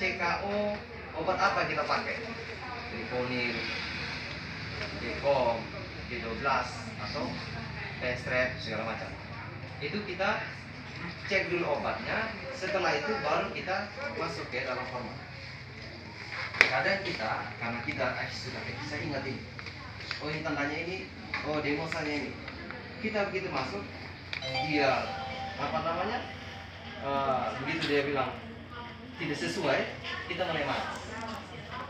CKO, obat apa kita pakai? Trifonil, Gecom, G12 atau T-strep segala macam. Itu kita cek dulu obatnya, setelah itu baru kita masuk ke dalam format. Kadang kita, karena kita sudah saya ingat ini, oh ini tandanya ini, oh demosanya ini, kita begitu masuk, dia apa namanya, begitu dia bilang tidak sesuai, kita mulai malas.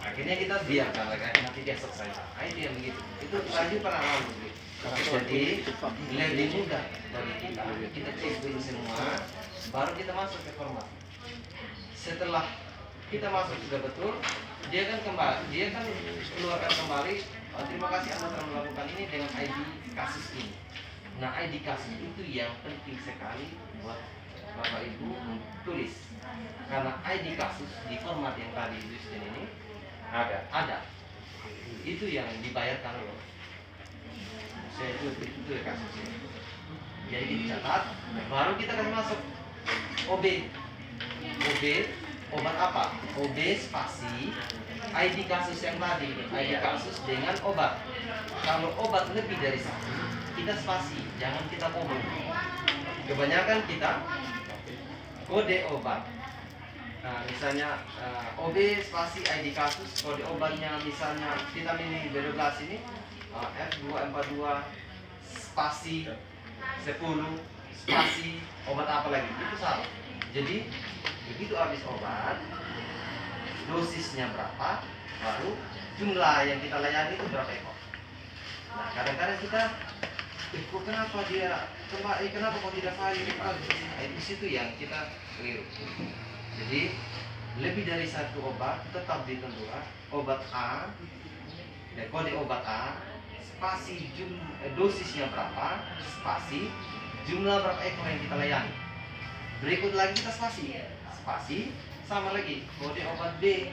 Akhirnya kita biarkan nanti besok saja. Itu yang begitu. Itu lanjut pernah lalu. Jadi lebih mudah bagi kita cek dulu semua, baru kita masuk ke format. Setelah kita masuk sudah betul, dia kan keluarkan kembali. Terima kasih Anda telah melakukan ini dengan ID kasus ini. Nah, ID kasus itu yang penting sekali buat Bapak Ibu tulis. Karena ID kasus di format yang tadi dituliskan ini ada. Itu yang dibayarkan loh. Saya itu kasusnya. Jadi dicatat, baru kita akan masuk OB, obat apa? OB spasi ID kasus yang tadi, ID kasus dengan obat. Kalau obat lebih dari satu, kita spasi, jangan kita koma. Kebanyakan kita kode obat. Nah, misalnya OB spasi ID kasus, kode obatnya misalnya vitamin B12 ini F242 spasi 10 spasi obat apa lagi, itu salah. Jadi begitu habis obat, dosisnya berapa, baru jumlah yang kita layani itu berapa ekor. Nah, kadang-kadang kita kenapa kok tidak valid? Di situ yang kita keliru. Jadi lebih dari satu obat tetap ditentukan obat A, kode obat A, spasi dosisnya berapa, spasi jumlah berapa ekor yang kita layani. Berikut lagi kita spasi sama lagi kode obat B,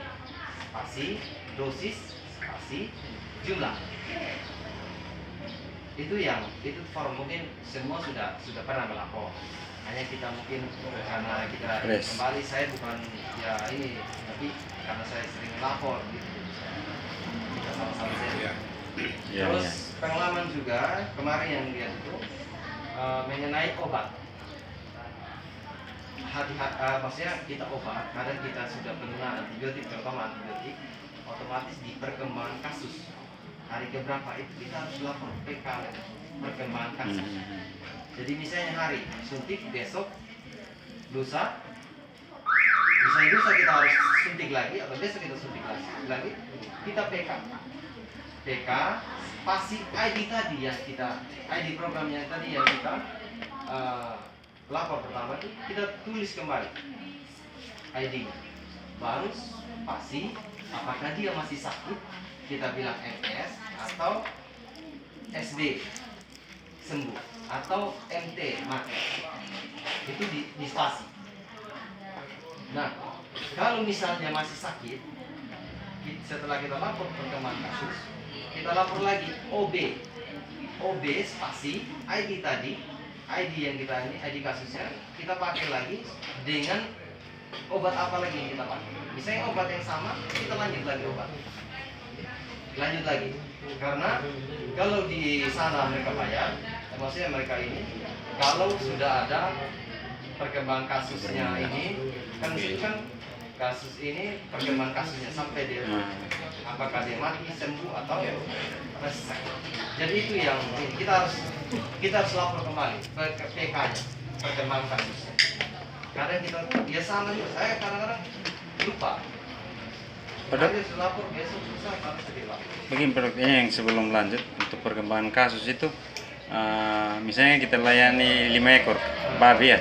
spasi dosis, spasi jumlah. Itu form mungkin semua sudah pernah melapor. Hanya kita mungkin karena kita kembali, saya bukan ya ini, tapi karena saya sering melapor gitu, kita sama-sama saya. Terus pengalaman juga kemarin yang lihat itu mengenai obat. Maksudnya kita obat, kadang kita sudah pengguna antibiotik, terutama antibiotik, otomatis di perkembangan kasus hari keberapa itu kita harus lapor PK perkembangan kasus. Jadi misalnya hari suntik, besok lusa kita harus suntik lagi, atau besok kita suntik lagi, kita PK spasi ID tadi yang kita, ID programnya tadi yang kita lapor pertama itu kita tulis kembali ID-nya, baru spasi apakah dia masih sakit, kita bilang MS atau SB sembuh atau MT mati, itu di spasi. Nah, kalau misalnya masih sakit, setelah kita lapor perkembangan kasus, kita lapor lagi OB spasi ID tadi, ID yang kita ini, ID kasusnya kita pakai lagi dengan obat apa lagi yang kita pakai. Misalnya obat yang sama, kita lanjut lagi karena kalau di sana mereka bayar, maksudnya mereka ini kalau sudah ada perkembangan kasusnya ini kan kasus ini perkembangan kasusnya sampai dia apakah dia mati, sembuh atau selesai. Jadi itu yang kita harus lapor kembali ke PK-nya perkembangan kasusnya. Kadang kita ya sama juga, saya kadang-kadang lupa. Begini produknya yang sebelum lanjut untuk perkembangan kasus itu, misalnya kita layani 5 ekor babi ya,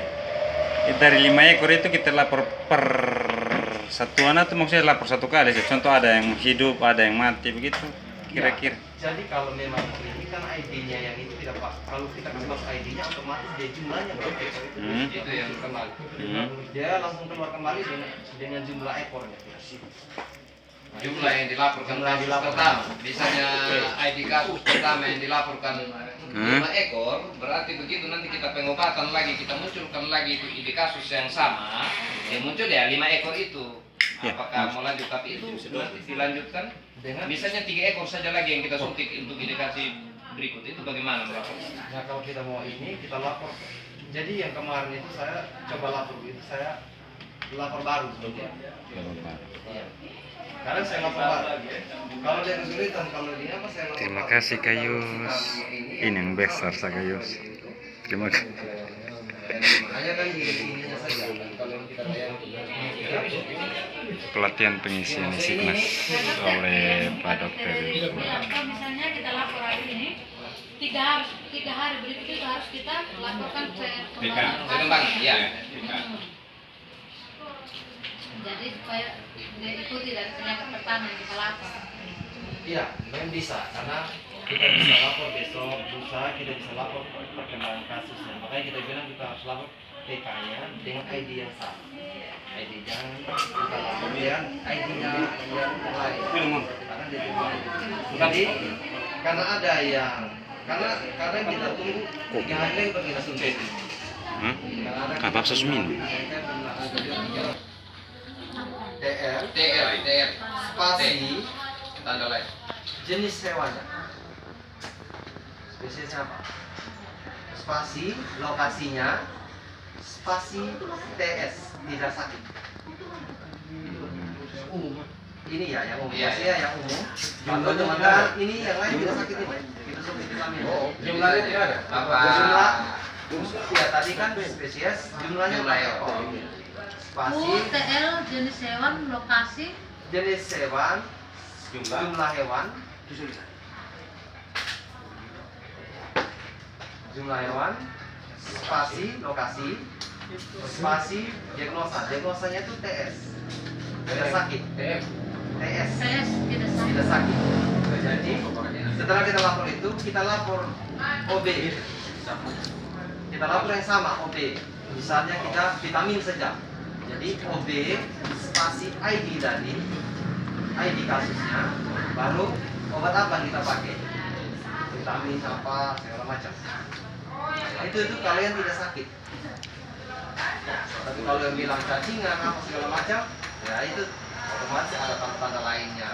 dari 5 ekor itu kita lapor per satuan atau maksudnya lapor satu kali sih. Contoh ada yang hidup, ada yang mati begitu kira-kira. Ya, jadi kalau memang ini kan ID-nya yang itu tidak pak, kalau kita kasih masuk ID-nya otomatis dia jumlahnya berapa ekor itu yang kembali. Dia langsung keluar kembali dengan jumlah ekornya. Jumlah yang dilaporkan pertama, misalnya ID kasus pertama yang dilaporkan 5 ekor, berarti begitu nanti kita pengobatan lagi, kita munculkan lagi itu ID kasus yang sama, yang muncul ya 5 ekor itu. Ya, apakah mau lanjut, tapi itu nanti dilanjutkan dengan misalnya 3 ekor saja lagi yang kita suntik untuk indikasi berikut itu bagaimana melapor? Nah kalau kita mau ini kita lapor. Jadi yang kemarin itu saya coba lapor itu saya lapor baru sebetulnya. Iya. Karena saya lapor baru. Kalau dia kesulitan, kalau dia apa saya lapor. Terima baru. kasih Kayus. Ini yang besar sa Kayus. Terima kasih. Hanya kan di ininya saja. Kalau yang kita bayar Pelatihan pengisian Sigmas oleh Pak Dokter. Atau misalnya kita lapor hari ini, tiga hari berikutnya itu harus kita laporkan Perkembangan, ya. Jadi supaya diikuti dari penyakit pertama yang kita lapor. Iya, memang bisa karena kita bisa lapor besok, lusa kita bisa lapor perkembangan kasusnya. Makanya kita bilang kita harus lapor TK-nya dengan ID yang sama. ID jangan kita lapor dengan ID-nya yang lain. Karena dia jadi karena ada yang karena kita tunggu 3 hari lagi baru kita suntik. Apa susmin? TR spasi Tanda lain. jenis hewannya. Spesiesnya apa? Spasi lokasinya, spasi TS tidak sakit. Ini ya yang umum. Iya, Maksudnya yang umum. Atau teman-teman ini yang lain tidak sakit ini. Kita suntik vitamin. Jumlahnya tidak ada. Apa? Jumlah ya tadi kan spesies jumlahnya Jumlah berapa? Spasi TL jenis hewan, lokasi, jenis hewan, jumlah hewan, jumlah hewan, spasi lokasi, spasi diagnosanya itu TS tidak sakit, TS PS tidak sakit. tidak sakit. Jadi setelah kita lapor itu kita lapor OB, kita lapor yang sama OB. Misalnya kita vitamin saja. Jadi OB spasi ID tadi, ID kasusnya, baru obat apa yang kita pakai, vitamin apa segala macam. Itu kalau yang tidak sakit. Tapi kalau yang bilang cacingan apa segala macam, ya itu otomatis ada tanda-tanda lainnya.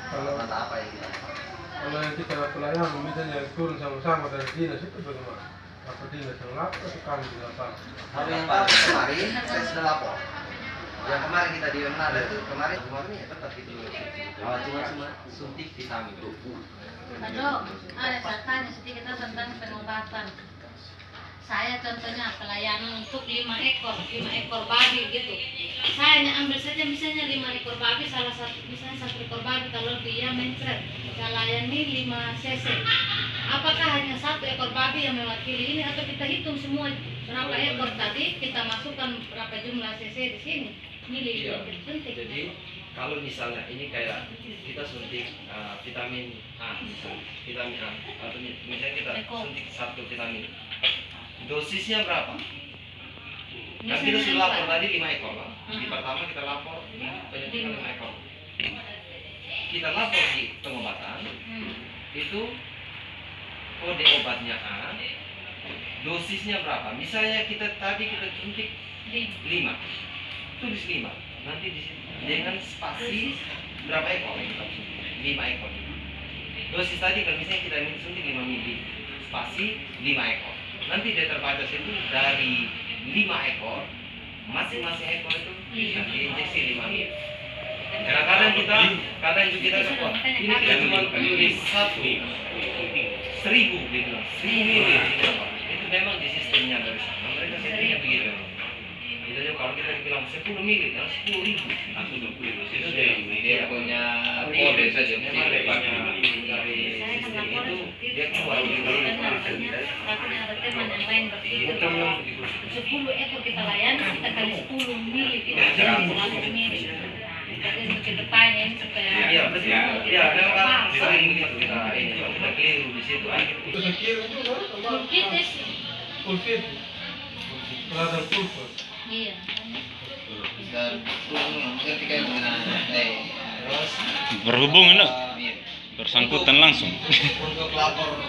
Tanda apa yang kita pakai. Kalau yang kita pelayan misalnya turun sama-sama dari dinas itu bagaimana? Apa dinas yang lapor atau kami di lapangan? Kalau yang kemarin saya sudah lapor. Yang kemarin kita di Manado itu kemarin ya tetap itu. Cuma suntik vitamin. Pak Dok, ada saya tanya sedikit tentang pengobatan. Saya contohnya pelayanan untuk 5 ekor babi gitu. Saya hanya ambil saja misalnya 5 ekor babi, misalnya 1 ekor babi kalau dia mencret, saya layani 5 cc. Apakah hanya 1 ekor babi yang mewakili ini atau kita hitung semua berapa ekor tadi, kita masukkan berapa jumlah cc di sini? Ini penting. Jadi kalau misalnya ini kayak kita suntik vitamin A misalnya, vitamin A atau misalnya kita suntik 1 vitamin, dosisnya berapa? Kan kita sudah lapor tadi 5 ekor lah. Di pertama kita lapor penyuntikan 5 ekor. Kita lapor di pengobatan itu kode obatnya A, dosisnya berapa? Misalnya kita suntik 5, tulis 5. Nanti di sini dengan spasi berapa ekor yang kita suntik? 5 ekor. Dosis tadi kalau misalnya kita suntik 5 mili, spasi 5 ekor. Nanti dia terbaca itu dari 5 ekor, masing-masing ekor itu bisa diinjeksi 5 mili. Kadang-kadang kadang kita kuat. Ini kita cuma tulis 1.000 dibilang 1.000 mili. Itu memang di sistemnya dari sana. Mereka sistemnya begitu. Itu juga kalau kita bilang 10 mili, kan 10.000. Itu dia punya kode saja. Memang dia punya dari sistem itu dia keluar dari Ada teman yang lain berpikir 10 ekor kita layani, kita kali 10 mili, kita 100 mili. Jadi untuk kita tanya ini supaya iya betul. Iya, memang kan sering begitu kita keliru di situ. Itu sekian itu kan? kitis. Pulpit. Ladang pulpit. Iya. Dan ketika menggunakan Terus Berhubungan loh, bersangkutan langsung. untuk lapor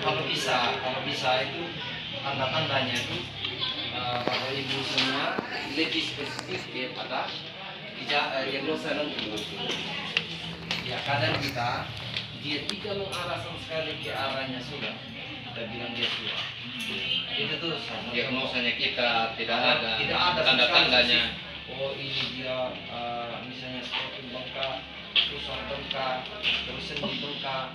kalau bisa itu tanda-tandanya itu Bapak Ibu semua lebih spesifik ya pada diagnosa nanti. Ya kadang kita dia tidak mengarah sama sekali ke arahnya sudah. Kita bilang dia sudah. Itu tuh diagnosanya kita tidak ada tanda-tandanya. Oh ini dia misalnya seperti bengkak, susah bengkak, terus sendi bengkak,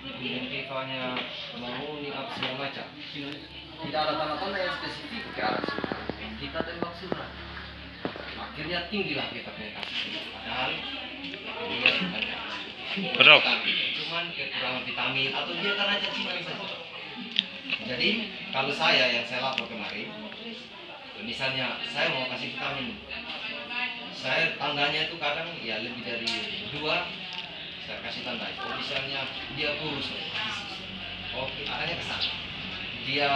kemudian kifanya menghuni apa segala macam. Tidak ada tanda-tanda yang spesifik ke arah situ. Kita tembak sudah. Akhirnya tinggilah kita punya kasus ini. Padahal dia banyak. Bro. Cuman kekurangan vitamin atau dia karena cacing saja. Jadi kalau yang saya lapor kemarin, misalnya saya mau kasih vitamin, saya tandanya itu kadang ya lebih dari 2, saya kasih tanda itu. Misalnya dia kurus, oke, arahnya ke sana. Dia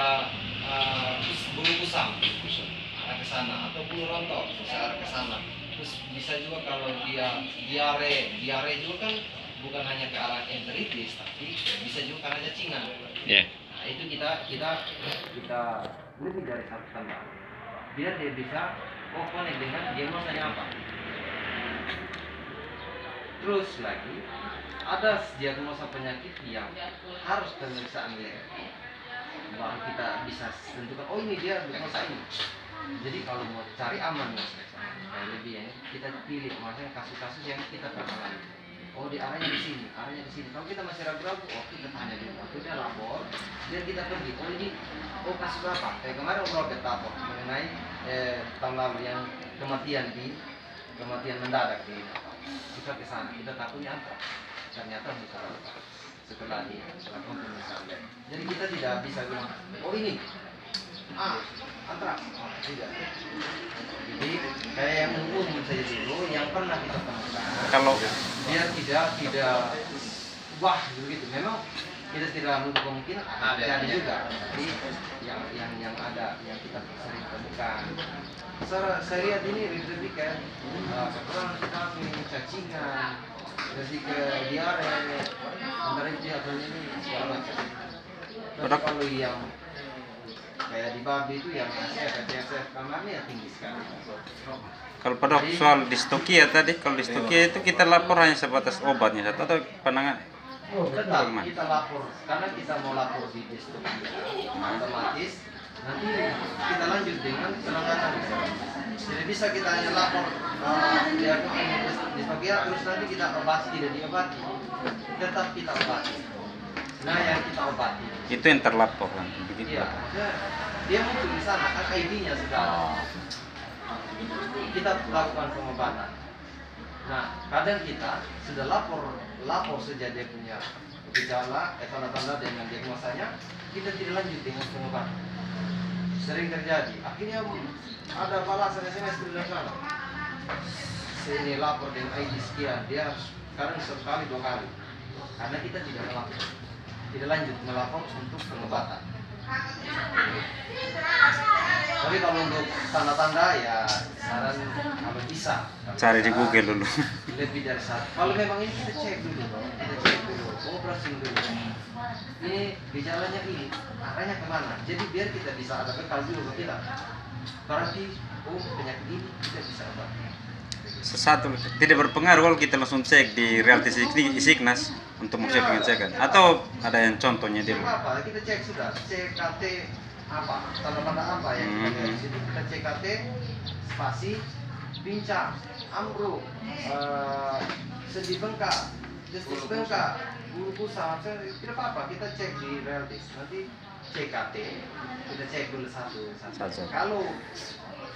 bulu kusam, arah ke sana, atau bulu rontok, bisa arah ke sana. Terus bisa juga kalau dia diare juga kan bukan hanya ke arah enteritis, tapi bisa juga karena cacingan. Nah itu kita lebih dari satu tanda. Biar dia bisa connect dengan diagnosanya apa. Terus lagi ada diagnosa penyakit yang harus pemeriksaan lab. Baru kita bisa tentukan oh ini dia diagnosa ini. Jadi kalau mau cari aman mas, kayak lebih ya kita pilih maksudnya kasus-kasus yang kita pernah alami. Oh di arahnya di sini, arahnya di sini. Kalau kita masih ragu-ragu, oh kita tanya dulu. Kita lapor, dan kita pergi. Oh ini, oh kasus apa? Kayak kemarin Robert lapor mengenai tahun lalu yang kematian mendadak di kita ke sana. Kita takutnya apa? Ternyata bukan setelah dilakukan pemeriksaan. Jadi kita tidak bisa bilang, oh ini, antrak, tidak. Jadi kayak yang umum saja dulu, yang pernah kita temukan. Kalau Dia tidak wah begitu. Memang kita tidak menutup kemungkinan ada juga. Tapi yang ada yang kita sering temukan. Saya lihat ini lebih kayak kekurangan vitamin, cacingan, lebih ke diare, antara itu ini segala macam. Tapi kalau yang kayak di babi itu yang CSF kamarnya tinggi sekali. Kalau pada soal distokia tadi, kalau distokia itu kita lapor hanya sebatas obatnya atau penanganan. Tetap kita lapor karena kita mau lapor di distokia otomatis nanti kita lanjut dengan penanganan. Jadi bisa kita hanya lapor distokia terus nanti kita obati tidak diobati, tetap kita obati. Nah yang kita obati Itu yang terlapor kan, begitu. iya, dia muncul di sana kan ID-nya sudah. Kita lakukan pengobatan. Nah, kadang kita sudah lapor saja dia punya gejala, tanda-tanda dengan diagnosanya, kita tidak lanjut dengan pengobatan. Sering terjadi. Akhirnya ada balasan SMS dari sana. Sini lapor dengan ID sekian, dia harus sekarang sekali 2 kali. Karena kita tidak melapor, tidak lanjut melapor untuk pengobatan. Tapi kalau untuk tanda-tanda ya saran kalau bisa Cari di Google dulu. lebih dari 1. Kalau memang ini kita cek dulu, operasi dulu. Ini gejalanya ini, arahnya kemana? Jadi biar kita bisa ada bekal dulu ke kita. Berarti penyakit ini kita bisa obati. Satu tidak berpengaruh kalau kita langsung cek di Realty Isignas untuk maksud pengecekan atau ada yang contohnya dia. Apa? Kita cek sudah CKT apa tanda-tanda apa yang kita lihat di situ, kita CKT spasi pincang ambruk sendi bengkak testis bengkak bulu kusam tidak apa-apa kita cek di Realtis nanti CKT kita cek dulu satu. Kalau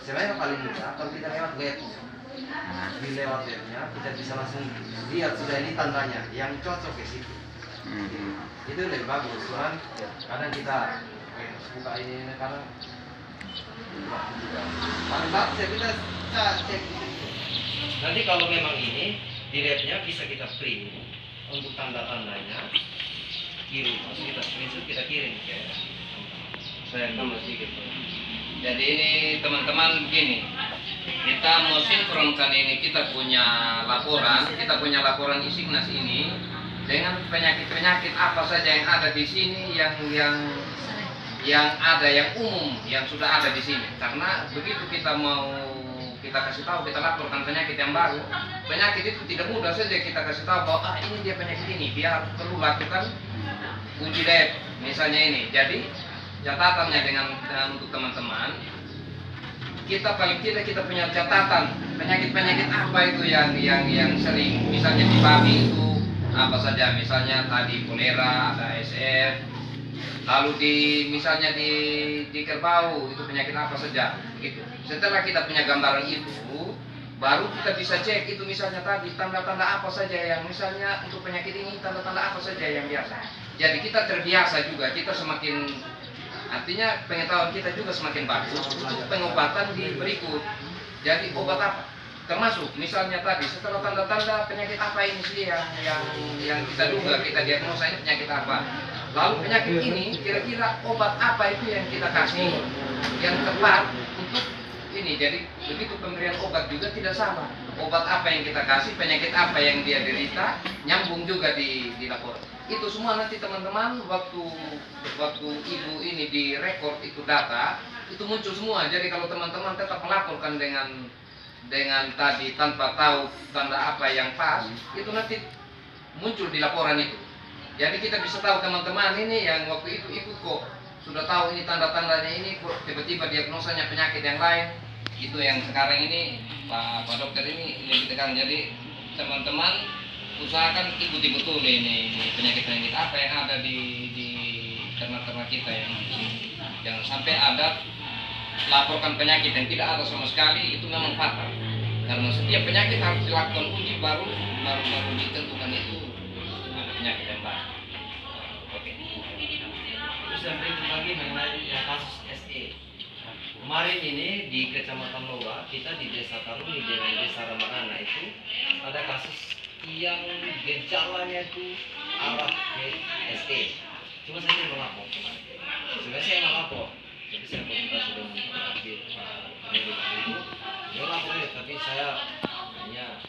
sebenarnya paling mudah kalau kita lewat webnya di lewat webnya kita bisa langsung lihat sudah ini tandanya yang cocok ke situ. Itu lebih bagus kan kadang kita buka ini karena paling bagus ya kita cek nanti kalau memang ini di labnya bisa kita print untuk tanda-tandanya kirim maksud kita screenshot kita kirim ya saya tambah sedikit. Jadi ini teman-teman begini kita mau sinkronkan ini kita punya laporan Isignas ini dengan penyakit-penyakit apa saja yang ada di sini yang ada yang umum yang sudah ada di sini karena begitu kita mau kita kasih tahu, kita laporkan penyakit yang baru. Penyakit itu tidak mudah saja kita kasih tahu bahwa ini dia penyakit ini, dia perlu lakukan uji lab misalnya ini. Jadi catatannya dengan untuk teman-teman, kita paling tidak kita punya catatan penyakit-penyakit apa itu yang sering, misalnya di babi itu apa saja, misalnya tadi kolera, ada SF, lalu misalnya di kerbau itu penyakit apa saja gitu. Setelah kita punya gambaran itu, baru kita bisa cek itu misalnya tadi tanda-tanda apa saja yang misalnya untuk penyakit ini, tanda-tanda apa saja yang biasa. Jadi kita terbiasa juga, kita semakin, artinya pengetahuan kita juga semakin bagus untuk pengobatan di berikut. Jadi obat apa? Termasuk misalnya tadi setelah tanda-tanda penyakit apa ini sih yang kita duga, kita diagnosa ini penyakit apa. Lalu penyakit ini kira-kira obat apa itu yang kita kasih yang tepat untuk ini. Jadi begitu pemberian obat juga tidak sama. Obat apa yang kita kasih, penyakit apa yang dia derita, nyambung juga di lapor. Itu semua nanti teman-teman waktu ibu ini direkod itu data itu muncul semua. Jadi kalau teman-teman tetap melaporkan dengan tadi tanpa tahu tanda apa yang pas, itu nanti muncul di laporan itu. Jadi kita bisa tahu teman-teman ini yang waktu itu ikut kok sudah tahu ini tanda-tandanya ini, kok tiba-tiba diagnosanya penyakit yang lain. Itu yang sekarang ini Pak Dokter ini lebih tekan. Jadi teman-teman usahakan ikuti betul ini penyakit-penyakit apa yang ada di ternak-ternak kita yang jangan sampai ada laporkan penyakit yang tidak ada sama sekali, itu memang fatal. Karena setiap penyakit harus dilakukan uji baru ditentukan itu ada penyakit yang baru. Oke. Terus yang berikut lagi mengenai kasus SE. Kemarin ini di Kecamatan Loga, kita di Desa Taruni dengan Desa Ramadana itu ada kasus yang gejalanya itu arah ke SE. Cuma saya belum lapor. Sebenarnya saya melapor, jadi saya